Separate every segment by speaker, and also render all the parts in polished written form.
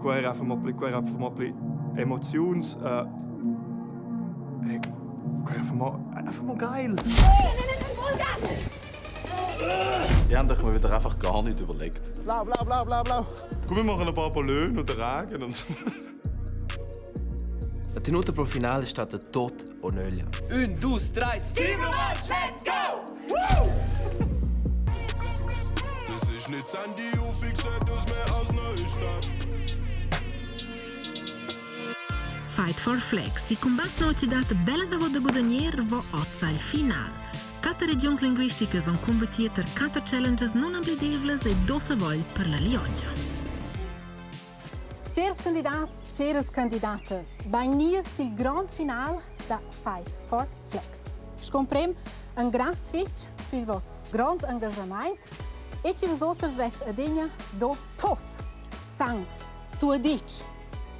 Speaker 1: quer einfach mal ein bisschen Emotions... einfach mal geil.
Speaker 2: Die haben euch mal wieder einfach gar nicht überlegt.
Speaker 1: Blau, blau, blau, blau, blau. Komm, wir machen ein paar Ballons und Regen und so.
Speaker 3: La tenuta pro finale è stata tot o nulla.
Speaker 4: 1, 2, 3,
Speaker 5: Team Romansch, let's go! Woo!
Speaker 6: Das ist nicht Sandy und ich seh das mehr aus Neustadt.
Speaker 7: Fight for Flex, si combattono ci date bella da voda guadagnier vo ozza il final. Cata regions linguistiche son combattiete cata challenges non amblidevles e dosa vogl per la Lioggia.
Speaker 8: Cheers candidats, cheers candidates. Bagnies il grand final da Fight for Flex. Scomprem un grand switch per vos grand engagement e ci vos outros vets a digna do tot. Sang, suadic,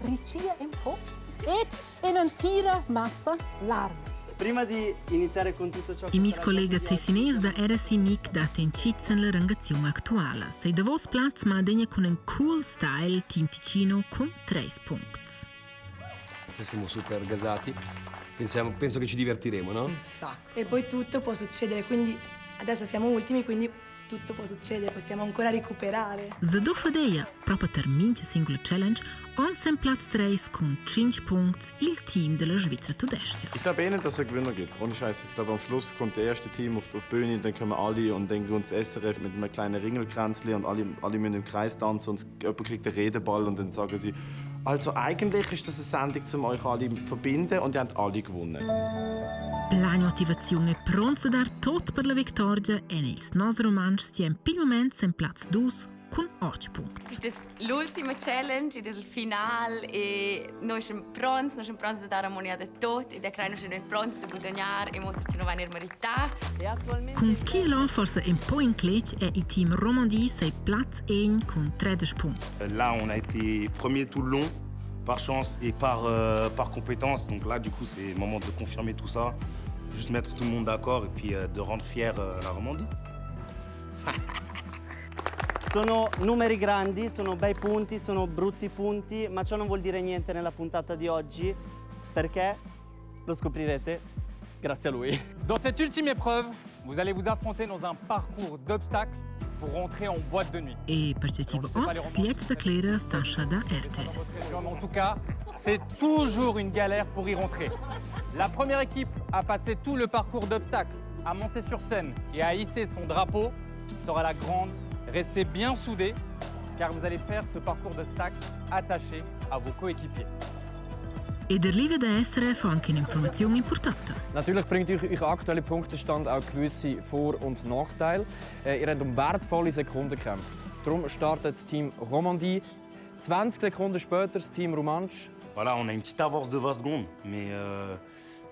Speaker 8: ricia in po et in antira massa larmes.
Speaker 9: Prima di iniziare con tutto ciò che
Speaker 7: I mis collega tessinese da RSI Nick date in cizzen la rangazione attuale. Sei da vos plaz ma degna con un cool style Team Ticino con 3 punti.
Speaker 3: Siamo super gasati. Penso che ci divertiremo, no?
Speaker 10: Un sacco. E poi tutto può succedere, quindi adesso siamo ultimi, quindi tutto può succedere, possiamo ancora recuperare.
Speaker 7: Za do fadeia, proprio per mince singola challenge, on sem Platz 3 con 5 punti il team della Svizzera Tudestia.
Speaker 2: Ich glaube eh nicht, dass es einen Gewinner gibt. Ohne Scheiß. Ich glaube, am Schluss kommt das erste Team auf die Bühne, dann kommen alle und dann uns SRF mit einem kleinen Ringelkränzchen und alle müssen im Kreis tanzen und jemand kriegt einen Redeball und dann sagen sie, also eigentlich ist das eine Sendung, um euch alle zu verbinden und ihr habt alle gewonnen.
Speaker 7: La motivazione è pronta da dar tot per la vittoria e nels nostri romanci stiamo per il momento sem Platz 2 con 8 punti.
Speaker 11: Questa è l'ultima challenge, è il finale e noi siamo pronti a dare armonia a tutti e da noi siamo pronti a guadagnare e mostrarci una vera verità.
Speaker 7: Con chi là forse un po' in clec è il team Romandie sei Platz 1 con 13 punti.
Speaker 12: Là, on a été premier tout le long, par chance et par compétence. Donc là, du coup, c'est le moment de confirmer tout ça, juste mettre tout le monde d'accord et puis de rendre fière la Romandie.
Speaker 9: Sono numeri grandi, sono bei punti, sono brutti punti, ma ciò non vuol dire niente nella puntata di oggi, perché lo scoprirete grazie a lui.
Speaker 13: Dans cette ultime épreuve, vous allez vous affronter dans un parcours d'obstacles pour rentrer en boîte de nuit.
Speaker 7: E percettivo letzte Clara Sasha da RTS.
Speaker 13: En tout cas, c'est toujours une galère pour y rentrer. La première équipe à passer tout le parcours d'obstacles, à monter sur scène et à hisser son drapeau sera la grande. Restez bien soudés, car vous allez faire ce parcours d'obstacles attaché à vos coéquipiers.
Speaker 7: E der Live der SRF anche un'informazione importante.
Speaker 14: Natürlich bringt euch euer aktueller Punktestand auch gewisse Vor- und Nachteile. Ihr habt wertvolle Sekunden gekämpft. Darum startet das Team Romandie. 20 Sekunden später das Team Romansch.
Speaker 12: Voilà, on a une petite avance de 20 secondes, mais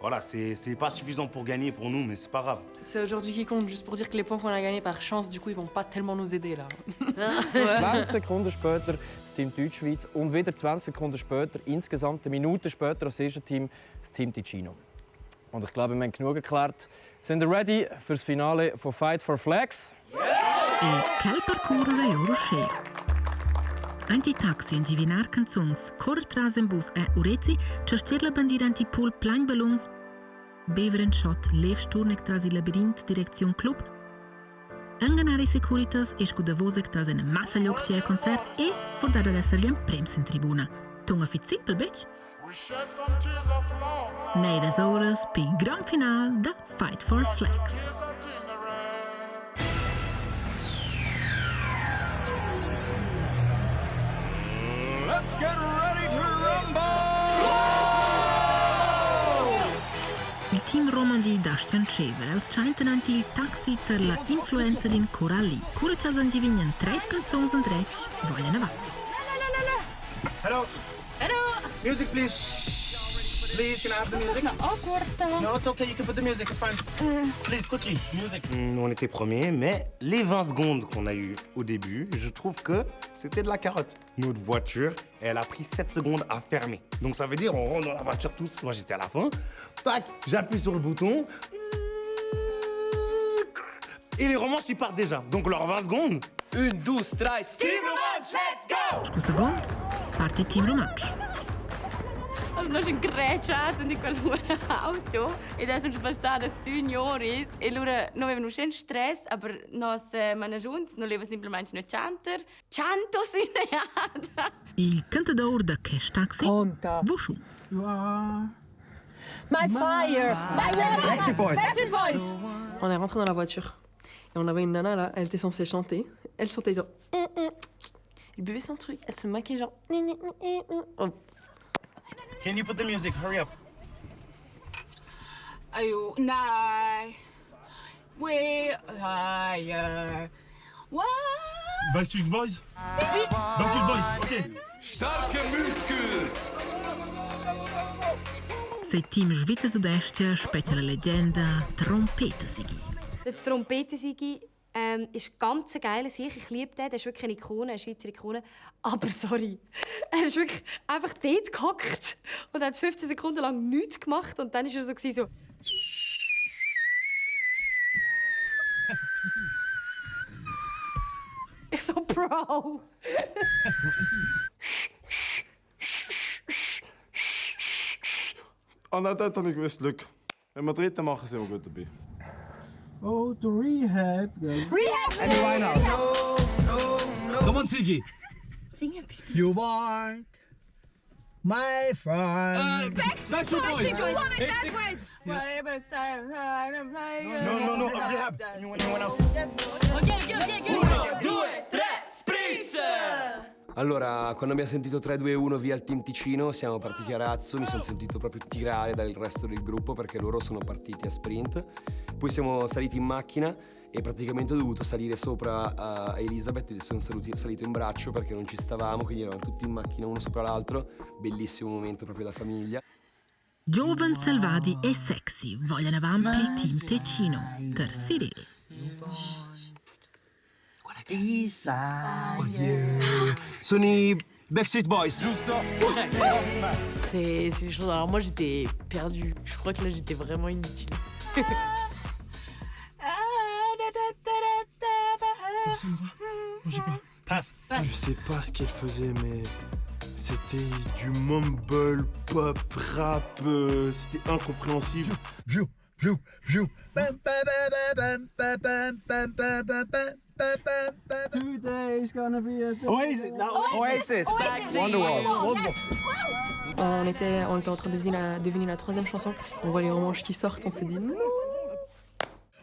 Speaker 12: voilà, c'est pas suffisant pour gagner pour nous, mais c'est pas grave.
Speaker 15: C'est aujourd'hui qui compte, juste pour dire que les points qu'on a gagnés par chance, du coup, ils vont pas tellement nous aider là.
Speaker 14: 20 Sekunden später das Team Deutschschweiz und wieder 20 Sekunden später, insgesamt eine Minute später als erstes Team, das Team Ticino. Und ich glaube, wir haben genug erklärt. Sind ihr ready für das Finale von Fight for Flex?
Speaker 7: E quel parcours è ora sceo. Anti-taxi in givinar canzons, correr tras en bus e urezi, cercer la bandiera anti-pool plain ballons, beveren shot, lev sturnek tras il labirint direzione club, anganare securitas e scudavosec tras una massa lloc c'è concert e portare ad essergli un prems in tribuna. Tunga fit simple, bitch? Neiras horas per il gran final da Fight for Flex.
Speaker 5: Let's get ready to rumble!
Speaker 7: Il team Romandie da Sciancever als scientenanti il taxi per la influencerin Coralli. Cura ci hanno givinien 3 canzoni and rec, vogliono avanti.
Speaker 16: Hello.
Speaker 11: Hello.
Speaker 16: Music, please. Please, can I have the music? No, it's okay. You can put the music. It's fine. Please, quickly, music.
Speaker 12: On était premiers, mais les 20 secondes qu'on a eues au début, je trouve que c'était de la carotte. Notre voiture, elle a pris 7 secondes à fermer. Donc ça veut dire on rentre dans la voiture tous. Moi, j'étais à la fin. Tac, j'appuie sur le bouton. Et les romances, ils partent déjà. Donc leurs 20 secondes.
Speaker 4: 1, 2, 3,
Speaker 5: Team Romansch, let's go!
Speaker 7: Scusa, Gond? parte Team Romansch.
Speaker 11: Also noi siamo incrociati in quell'auto e adesso sono sbalzate signori e allora non avevano un stress, ma nos managiunts non avevano semplicemente un chanter. Chanto sineata!
Speaker 7: Il cantador da Cash Taxi, Wushu.
Speaker 8: My fire!
Speaker 14: Backstreet Boys.
Speaker 15: On est rentré dans la voiture et on avait une nana là, elle était censée chanter. Elle chantait genre. Elle buvait son truc, elle se maquillait genre. Oh.
Speaker 16: Can you put the music? Hurry up.
Speaker 4: Ayo, nai. We higher. What?
Speaker 6: Backstreet Boys?
Speaker 4: Oui.
Speaker 6: Backstreet Boys, ok.
Speaker 1: Starke Muskel!
Speaker 7: Se Team Svizzer Sud-Est specie la leggenda Trompetensigi.
Speaker 17: Der Trompetensigi ist ganz eine geile Sache. Ich liebe den. Der ist wirklich eine Ikone, eine Schweizer Ikone. Aber sorry, er ist wirklich einfach dort gehockt und hat 15 Sekunden lang nichts gemacht. Und dann war er so. Ich so, Bro!
Speaker 2: Und auch dort habe ich gewusst, Glück. Wenn wir Dritten machen, sind wir gut dabei.
Speaker 18: Oh, to Rehab.
Speaker 4: Rehab!
Speaker 18: Amy Winehouse.
Speaker 4: No.
Speaker 18: Come on, Ziggy.
Speaker 4: Sing etwas.
Speaker 18: You want my friend.
Speaker 4: Backstreet Boys!
Speaker 18: No.
Speaker 16: Rehab. Anyone else?
Speaker 4: Due, tre, spritz!
Speaker 3: Allora, quando abbiamo sentito 3-2-1 via il team Ticino, siamo partiti a razzo, mi sono sentito proprio tirare dal resto del gruppo perché loro sono partiti a sprint. Poi siamo saliti in macchina e praticamente ho dovuto salire sopra a Elizabeth e sono salito in braccio perché non ci stavamo, quindi eravamo tutti in macchina uno sopra l'altro. Bellissimo momento proprio da famiglia.
Speaker 7: Giovani, selvati e sexy vogliono avanti il team Ticino, per Cyril.
Speaker 18: Oh yeah. Sono i Backstreet Boys.
Speaker 15: C'est les choses. Alors moi j'étais perdue. Je crois que là j'étais vraiment inutile.
Speaker 16: Passe.
Speaker 2: Je sais pas ce qu'elle faisait, mais c'était du mumble pop rap. C'était incompréhensible.
Speaker 18: Today's gonna be a day.
Speaker 14: Oasis. Wonderwall.
Speaker 15: On était en train de deviner la troisième chanson. On voit les romanches qui sortent, on s'est dit non.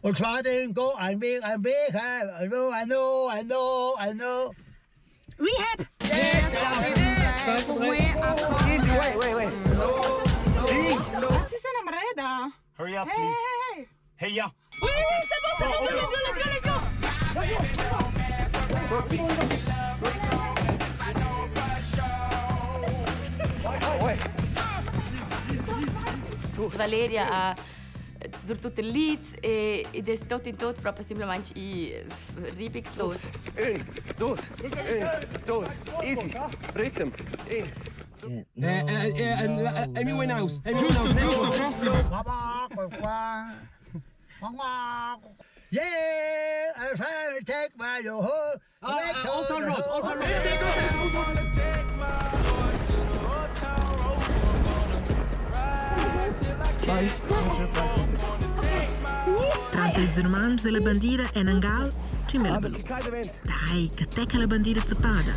Speaker 18: Und zwar den Go ein Weg, I know.
Speaker 4: Rehab!
Speaker 18: Wait.
Speaker 4: Was ist denn am Räder?
Speaker 16: Hurry up, please. Hey, yeah.
Speaker 4: Oui, c'est bon, let's go.
Speaker 11: Valeria ha tutto il lead e è tutto in tutto proprio semplicemente i remix los.
Speaker 14: 1, 2, 1, 2, easy, rhythm,
Speaker 18: Amy Winehouse.
Speaker 6: Giusto, prossimo.
Speaker 18: Yeah, I'm trying to take my hoe.
Speaker 14: Old Town Road.
Speaker 7: Tra i romanci della bandiera e Nangal ci mela belus. Dai, che tecca la bandiera zappada.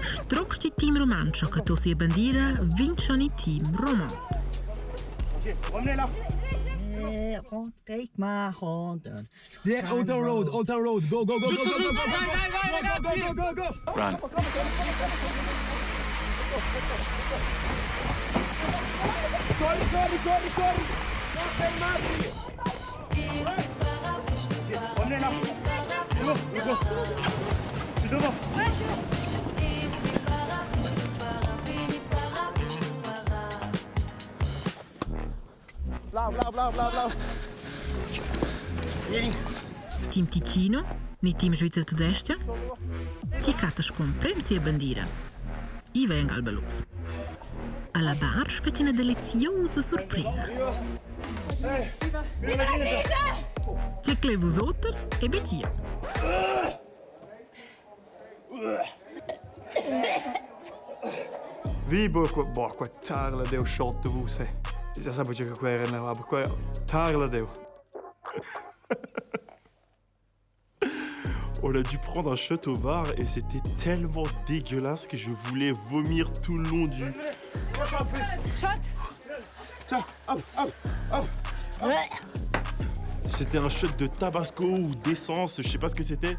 Speaker 7: Strucci team romancio che tu sia bandiera vincono i team romant.
Speaker 18: Yeah, take my hand.
Speaker 14: Yeah, Old Town Road. Go.
Speaker 1: Run.
Speaker 2: Bla.
Speaker 7: Team Ticino, ni team Svizzer Sud-Est, ci catas comprem sia bandiera. I venga al belus. Alla bar specie una deliziosa sorpresa.
Speaker 4: Viva Viva!
Speaker 7: C'è che vous autres e betia.
Speaker 19: Wie qua tarla deu shot de vuse. Ja sabe que quera na, aber qua tarla deu.
Speaker 1: On a dû prendre un shot au bar et c'était tellement dégueulasse que je voulais vomir tout le long du...
Speaker 4: Shot.
Speaker 1: Tiens, hop. C'était un shot de tabasco ou d'essence, je sais pas ce que c'était,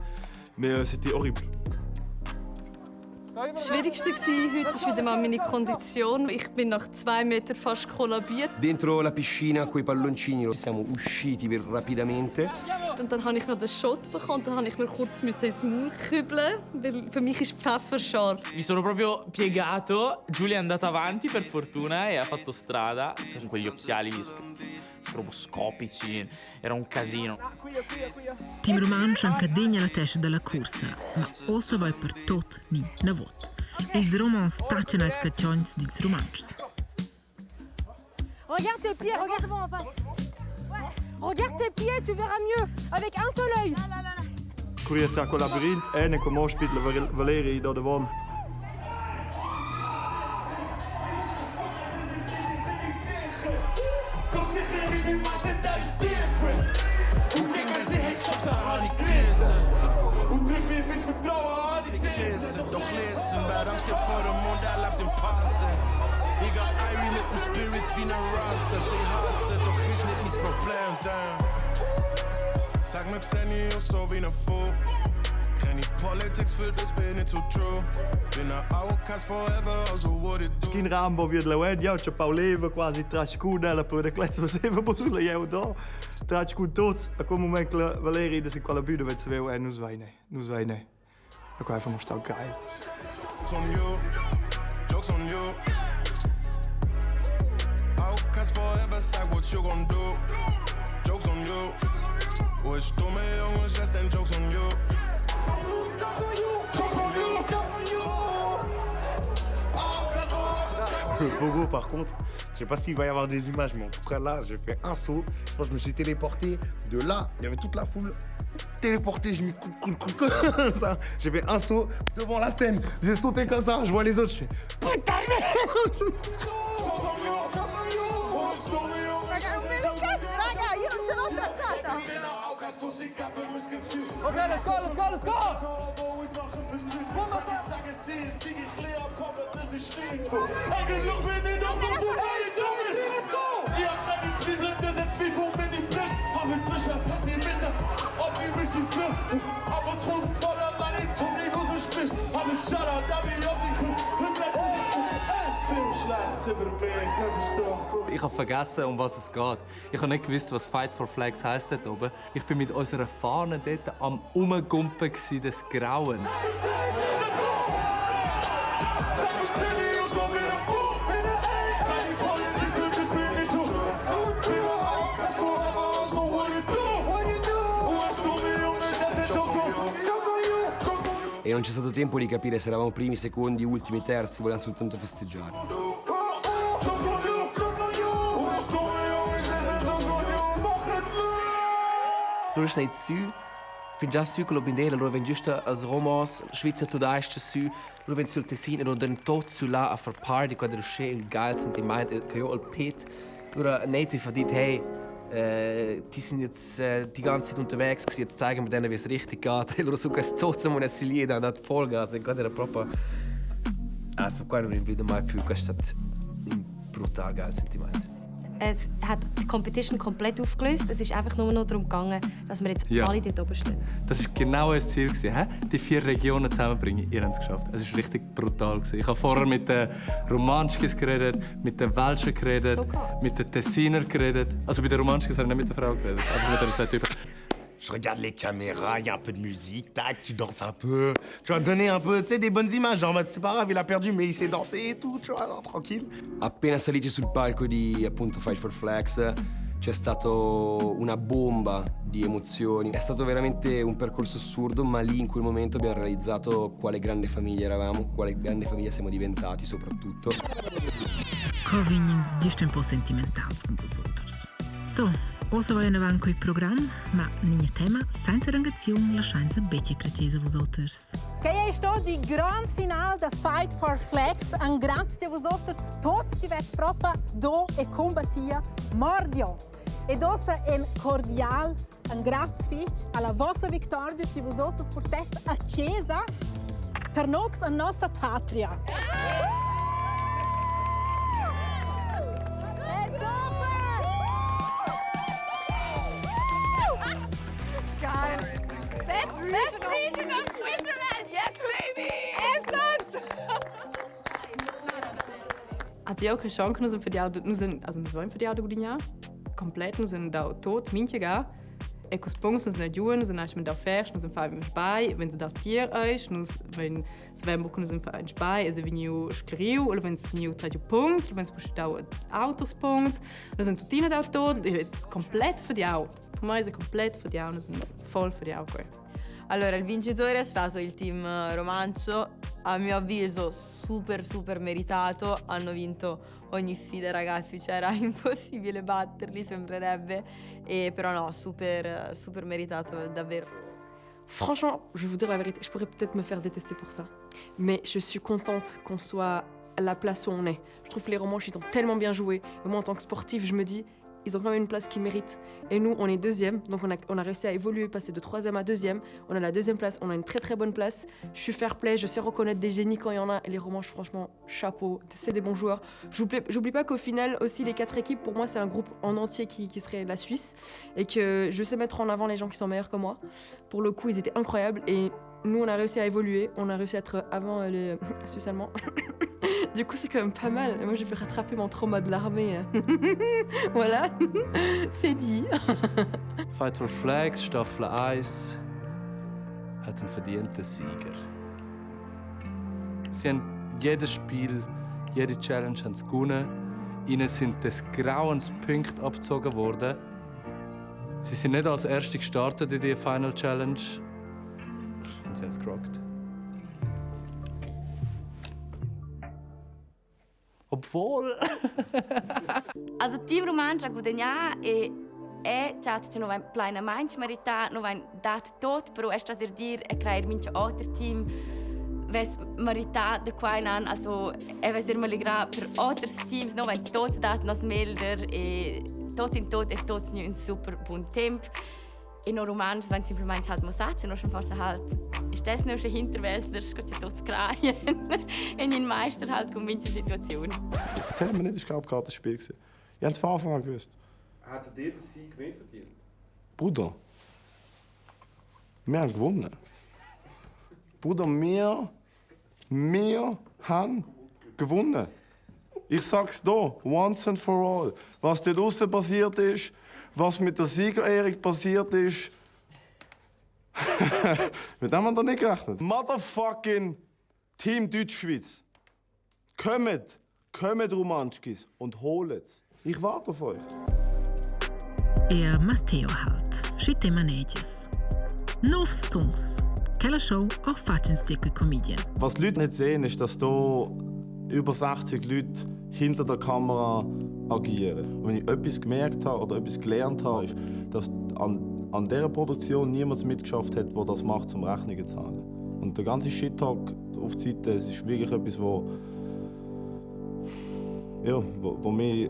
Speaker 1: mais c'était horrible.
Speaker 20: Das Schwierigste war heute ist wieder mal meine Kondition. Ich bin nach 2 Metern fast kollabiert.
Speaker 3: Dentro la piscina coi palloncini siamo usciti rapidamente.
Speaker 20: Und dann habe ich noch den Shot bekommen. Dann musste ich mir kurz ins Maul kübeln, weil für mich ist Pfeffer scharf.
Speaker 21: Mi sono proprio piegato, Giulia è andata avanti per fortuna e ha fatto strada con quegli occhiali stroboscopici, era un casino.
Speaker 7: Tim Romansch accadegna la testa della corsa, ma ossa vai per tot ni na vot. Ils romans tacen als caccions dils romanschs.
Speaker 4: Regarde tes pieds, regarde devant en face. Regarde tes pieds, tu verras mieux avec un seul œil.
Speaker 19: Corriete con labirint e come ospite Valeri da devant.
Speaker 6: Doch listen, bij angst heb voor de mond, hij laat hem passen. Ik ga Irie met mijn spirit binnen Rasta. Zij hassen, toch is niet mijn probleem, damn. Sag me Xeni of zo wie een fool. Geen die politics voor this, ben niet so true. Ben een oude kast forever, also what it do.
Speaker 19: Geen rambo via de Lewed, ja, c'è Pauleva quasi trascuna, per de klets was even bosula jou da. Trascun tot, a come moment Valeri da si quella bühne vet se veu e nu zwijne. Ik wou even nog stout geil.
Speaker 6: Jokes on you, jokes on you. Outcast forever, sag what you gon' do. Jokes on you. Hoe is stomme jongens, just and jokes on you.
Speaker 12: Le pogo, par contre, je sais pas s'il va y avoir des images, mais en tout cas là, j'ai fait un saut. Je pense que je me suis téléporté de là. Il y avait toute la foule. Téléporté, j'ai mis cool comme ça. J'ai fait un saut devant la scène. J'ai sauté comme ça, je vois les autres, je fais putain de merde.
Speaker 4: Raga, io non ce l'ho trattata.
Speaker 16: Ok, let's go.
Speaker 22: Ich habe vergessen, um was es geht. Ich habe nicht gewusst, was Fight for Flags heisst dort oben. Ich bin mit unserer Fahne dort am Umgumpen des Grauens.
Speaker 3: E non c'è stato tempo di capire se eravamo primi, secondi, ultimi, terzi, volevamo soltanto festeggiare.
Speaker 23: Loro schnell zu, fin già su con l'obindela, loro vengono giusto als Romans, Schweizer Tudaisch su, loro vengono sul Tessin e loro tot su là a far party quando c'è il geil sentiment, che io al pit, loro native hat dit, hey, die sind jetzt die ganze Zeit unterwegs gewesen, jetzt zeigen wir denen, wie es richtig geht. Loro su questo tozzo monessili da dat Vollgas, e quando era proprio also qua non vedo mai più questo un brutal geil sentiment.
Speaker 17: Es hat die Competition komplett aufgelöst. Es ist einfach nur noch darum gegangen, dass wir jetzt alle dort oben stehen.
Speaker 22: Das war genau das Ziel. Die 4 Regionen zusammenbringen. Ihr habt es geschafft. Es war richtig brutal. Ich habe vorher mit den Romanschkis geredet, mit den Welschen geredet, mit den Tessiner geredet. Also bei den Romanschkis habe ich nicht mit der Frau geredet, aber mit den 2 Typen.
Speaker 12: Je regarde les caméras, il y a un peu de musique, tac, tu danses un peu. Tu vas donner un peu, tu sais, des bonnes images. Genre, c'est pas grave, il a perdu, mais il sait danser et tout, tu vois, alors, tranquille.
Speaker 3: Appena saliti sul palco di appunto Fight for Flags c'è stato una bomba di emozioni. È stato veramente un percorso assurdo, ma lì in quel momento abbiamo realizzato quale grande famiglia eravamo, quale grande famiglia siamo diventati soprattutto.
Speaker 7: Covinins giusto un po' sentimentals con vosotros. So, Osa vogliono avanti il programma, ma ogni tema senza rangazione lasciando un becce crecese vosotros.
Speaker 8: Che è stato il grande finale da Fight for Flags. Un grazie a vosotros, tutti ci avete proprio do e combattia mordio. E dosa un cordial, un grazie alla vostra vittoria che vosotros portate accesa per noi a nostra patria.
Speaker 4: Best region of Switzerland! Yes, baby! Excellent!
Speaker 15: Also ja, keine Chance, wir sind für die Auto, wir sind für die Auto komplett, wir sind da tot, manche gar. E com os pontos nos ajudam, nos achamos da festa, nos fazemos bem, wenn sie da tier ist, nos wenn se vem nos fazemos bem, es veniu escreveu, ou wenn se veniu trajo pontos, ou wenn se puxa da autos pontos, nos sind tutina da tot, komplett für die Auto. Per me è completo für die Auto, nos sind voll für die Auto.
Speaker 9: Allora, il vincitore è stato il team Romancio, a mio avviso super meritato, hanno vinto ogni sfida ragazzi, era impossibile batterli, sembrerebbe, però no, super meritato, davvero.
Speaker 15: Franchement, je vais vous dire la vérité, je pourrais peut-être me faire détester pour ça, mais je suis contente qu'on soit à la place où on est. Je trouve que les Romanches, ils ont tellement bien joué, et moi en tant que sportive, je me dis, ils ont quand même une place qu'ils méritent. Et nous, on est deuxième, donc on a réussi à évoluer, passer de troisième à deuxième. On a la deuxième place, on a une très bonne place. Je suis fair play, je sais reconnaître des génies quand il y en a. Et les Romanches, franchement, chapeau, c'est des bons joueurs. J'oublie pas qu'au final, aussi, les 4 équipes, pour moi, c'est un groupe en entier qui serait la Suisse. Et que je sais mettre en avant les gens qui sont meilleurs que moi. Pour le coup, ils étaient incroyables. Et nous, on a réussi à évoluer. On a réussi à être avant les Suisses allemands. Du coup, c'est quand même pas mal. Et moi, j'ai pu rattraper mon trauma de l'armée. Voilà, c'est dit.
Speaker 22: Fight for Flags, Staffel 1, hat einen verdienten Sieger. Sie haben jedes Spiel, jede Challenge haben sie gewonnen. Ihnen sind des Grauens Punkte abgezogen worden. Sie sind nicht als Erste gestartet in die Final Challenge. Und sie haben es gerockt. Obwohl.
Speaker 11: Also Team Romansch ha guadagnato e già non va plenamente meritato, non va dato tutto, però è stato dire e creare un altro team ves meritato da qua in an, also ves ir maligra per altri teams, non va tutto dato nos melder e tot in tot e tot un super buon tempo. E no Romansch wenn simplemente halt Mosaccia, no schon forse halt ist das noch ein Hinterwäldler, es geht ja dort zu kreien. Und ein Meister halt kommt in solche Situationen.
Speaker 2: Erzähl mir nicht, das war gerade das Spiel. Ich habe es von Anfang an gewusst.
Speaker 22: Hättet ihr den Sieg mehr verdient?
Speaker 2: Bruder, wir haben gewonnen. Bruder, wir haben gewonnen. Ich sag's hier, once and for all. Was dort draussen passiert ist, was mit der Siegerehrung passiert ist, mit dem haben wir nicht gerechnet. Motherfucking Team Deutschschweiz. Kommt Romanschkis und holt's. Ich warte auf euch.
Speaker 7: E Matteo halt, și te maneges. Nov stungs. Quella show auch Fatschenstücke Comedian.
Speaker 2: Was die Leute nicht sehen, ist, dass hier über 60 Leute hinter der Kamera agieren. Und wenn ich etwas gemerkt habe oder etwas gelernt habe, ist, dass an dieser Produktion niemand mitgeschafft hat, der das macht, um Rechnungen zu zahlen. Und der ganze Shit-Talk auf die Seite, es ist wirklich etwas, wo mich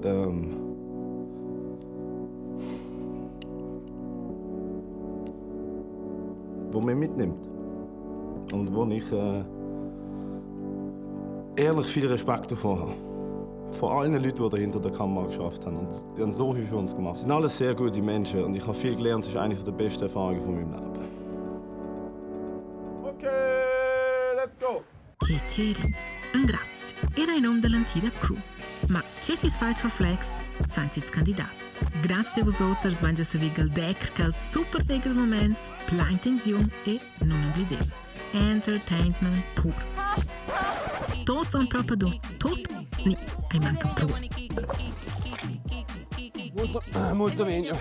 Speaker 2: wo mich mitnimmt. Und wo ich ehrlich viel Respekt davor habe. Von allen Leuten, die hinter der Kamera geschafft haben. Und die haben so viel für uns gemacht. Sie sind alles sehr gute Menschen und ich habe viel gelernt. Das ist eine der besten Erfahrungen von meinem Leben.
Speaker 1: Okay, let's go!
Speaker 7: Ceceri, un grazie. Era in nome dell'antiga crew. Ma Cefis Fight for Flags sind jetzt Kandidats. Grazie a vosotros, wenn ihr savig el decker que els super legers moments, plein tension e non oblidevas. Entertainment pur. Tots on proprio do, tot, ni, ai manca pro.
Speaker 18: Molto meglio.